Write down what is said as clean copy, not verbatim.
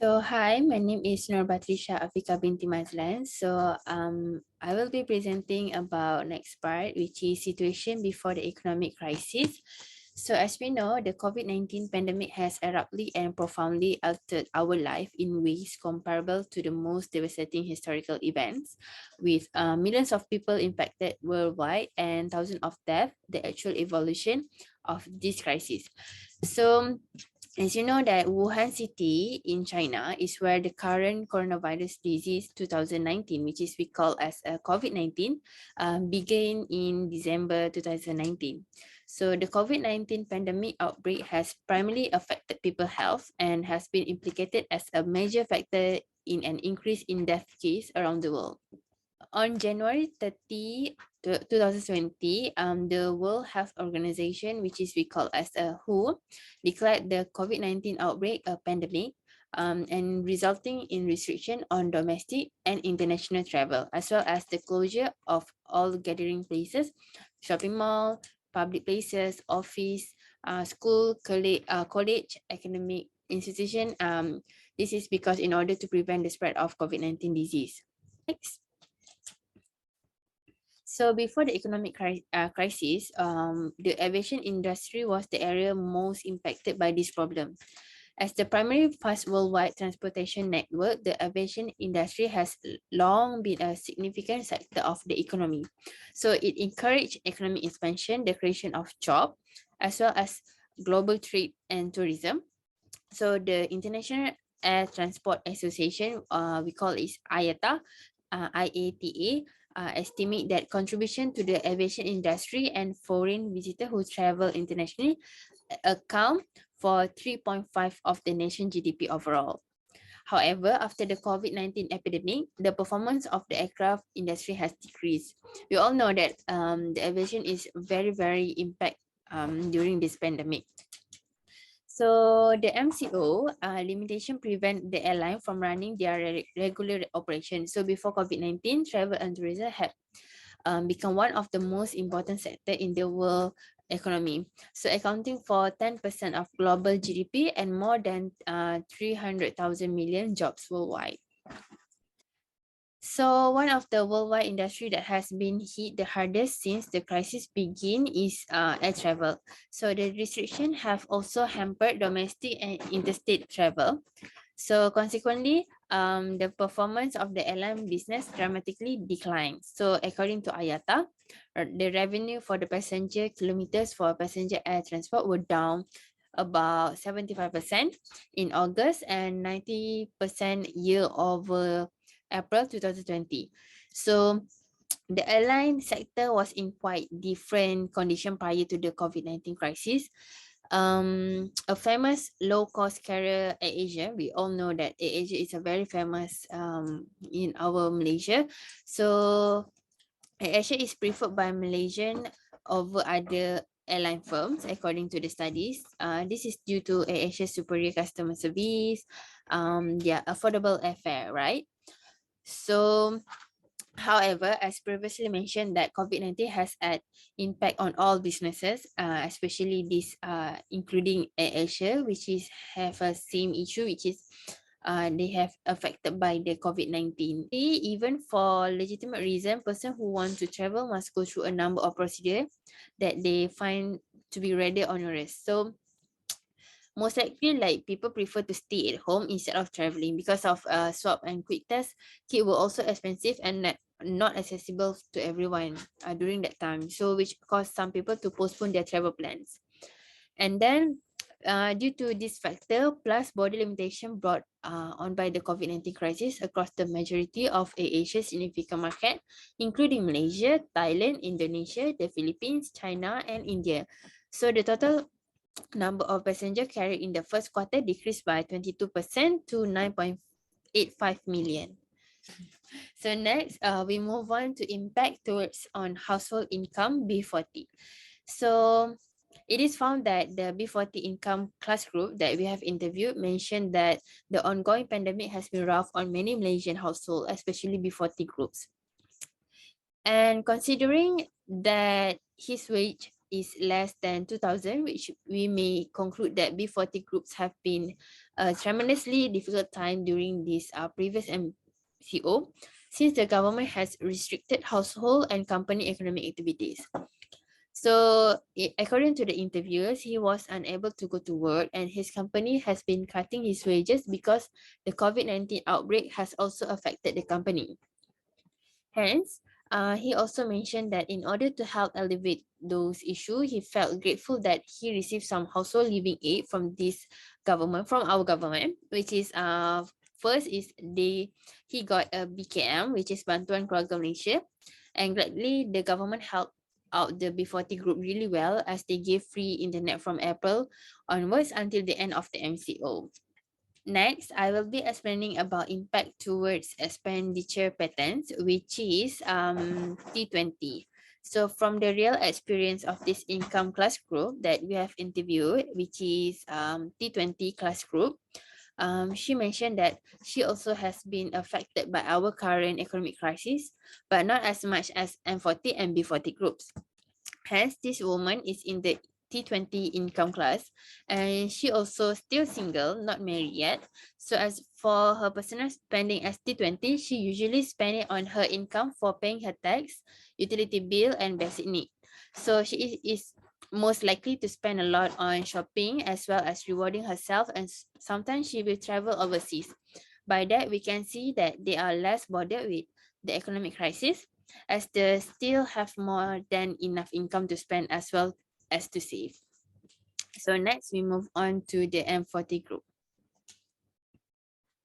Hi, my name is Nurbatrisyia AFIQAH binti MAZLAN. I will be presenting about next part, which is situation before the economic crisis. So as we know, the COVID-19 pandemic has abruptly and profoundly altered our life in ways comparable to the most devastating historical events, with millions of people infected worldwide and thousands of deaths, the actual evolution of this crisis. So as you know that Wuhan city in China is where the current coronavirus disease 2019, which is we call as a COVID-19, began in December 2019. So the COVID-19 pandemic outbreak has primarily affected people's health and has been implicated as a major factor in an increase in death case around the world. On January 30, 2020, the World Health Organization, which is we call as a WHO, declared the COVID-19 outbreak a pandemic, and resulting in restriction on domestic and international travel, as well as the closure of all gathering places, shopping mall, public places, office, school, college, academic institution. This is because in order to prevent the spread of COVID-19 disease. Next. So before the economic crisis, the aviation industry was the area most impacted by this problem. As the primary fast worldwide transportation network, the aviation industry has long been a significant sector of the economy. So it encouraged economic expansion, the creation of jobs, as well as global trade and tourism. So the International Air Transport Association, we call it IATA, IATA, estimate that contribution to the aviation industry and foreign visitors who travel internationally account for 3.5 of the nation's GDP overall. However, after the COVID-19 epidemic, the performance of the aircraft industry has decreased. We all know that the aviation is very impact during this pandemic. So the MCO limitation prevent the airline from running their regular operation. So before COVID-19, travel and tourism had become one of the most important sector in the world economy. So accounting for 10% of global GDP and more than 300,000 million jobs worldwide. So one of the worldwide industry that has been hit the hardest since the crisis began is air travel. So the restriction have also hampered domestic and interstate travel. So consequently, the performance of the airline business dramatically declined. So according to IATA, the revenue for the passenger kilometers for passenger air transport were down about 75% in August and 90% year over April 2020. So the airline sector was in quite different condition prior to the COVID-19 crisis. A famous low-cost carrier, AirAsia, we all know that AirAsia is a very famous in our Malaysia. So AirAsia is preferred by Malaysian over other airline firms according to the studies. This is due to AirAsia's superior customer service, their affordable airfare, right? So, however, as previously mentioned, that COVID-19 has had impact on all businesses, especially this, including AirAsia, which is have a same issue, which is they have affected by the COVID-19. Even for legitimate reason, person who want to travel must go through a number of procedure that they find to be rather onerous. So most likely, like people prefer to stay at home instead of traveling because of swab and quick test. Kit were also expensive and not accessible to everyone during that time. So which caused some people to postpone their travel plans. And then due to this factor, plus body limitation brought on by the COVID-19 crisis across the majority of Asia's significant market, including Malaysia, Thailand, Indonesia, the Philippines, China, and India. So the total number of passengers carried in the first quarter decreased by 22% to 9.85 million. So next, we move on to impact towards on household income B40. So it is found that the B40 income class group that we have interviewed mentioned that the ongoing pandemic has been rough on many Malaysian households, especially B40 groups. And considering that his wage is less than 2,000, which we may conclude that B40 groups have been a tremendously difficult time during this previous MCO, since the government has restricted household and company economic activities. So according to the interviewers, he was unable to go to work and his company has been cutting his wages because the COVID-19 outbreak has also affected the company. Hence, he also mentioned that in order to help alleviate those issues, he felt grateful that he received some household living aid from this government, from our government, which is first is he got a BKM, which is Bantuan Keluarga Malaysia, and gladly the government helped out the B40 group really well as they gave free internet from April onwards until the end of the MCO. Next, I will be explaining about impact towards expenditure patterns, which is T20. So from the real experience of this income class group that we have interviewed, which is T20 class group, she mentioned that she also has been affected by our current economic crisis, but not as much as M40 and B40 groups. Hence, this woman is in the T20 income class and she also still single, not married yet. So as for her personal spending as T20, she usually spend it on her income for paying her tax, utility bill and basic need. So she is most likely to spend a lot on shopping as well as rewarding herself, and sometimes she will travel overseas. By that, we can see that they are less bothered with the economic crisis as they still have more than enough income to spend as well as to save. So next we move on to the M40 group.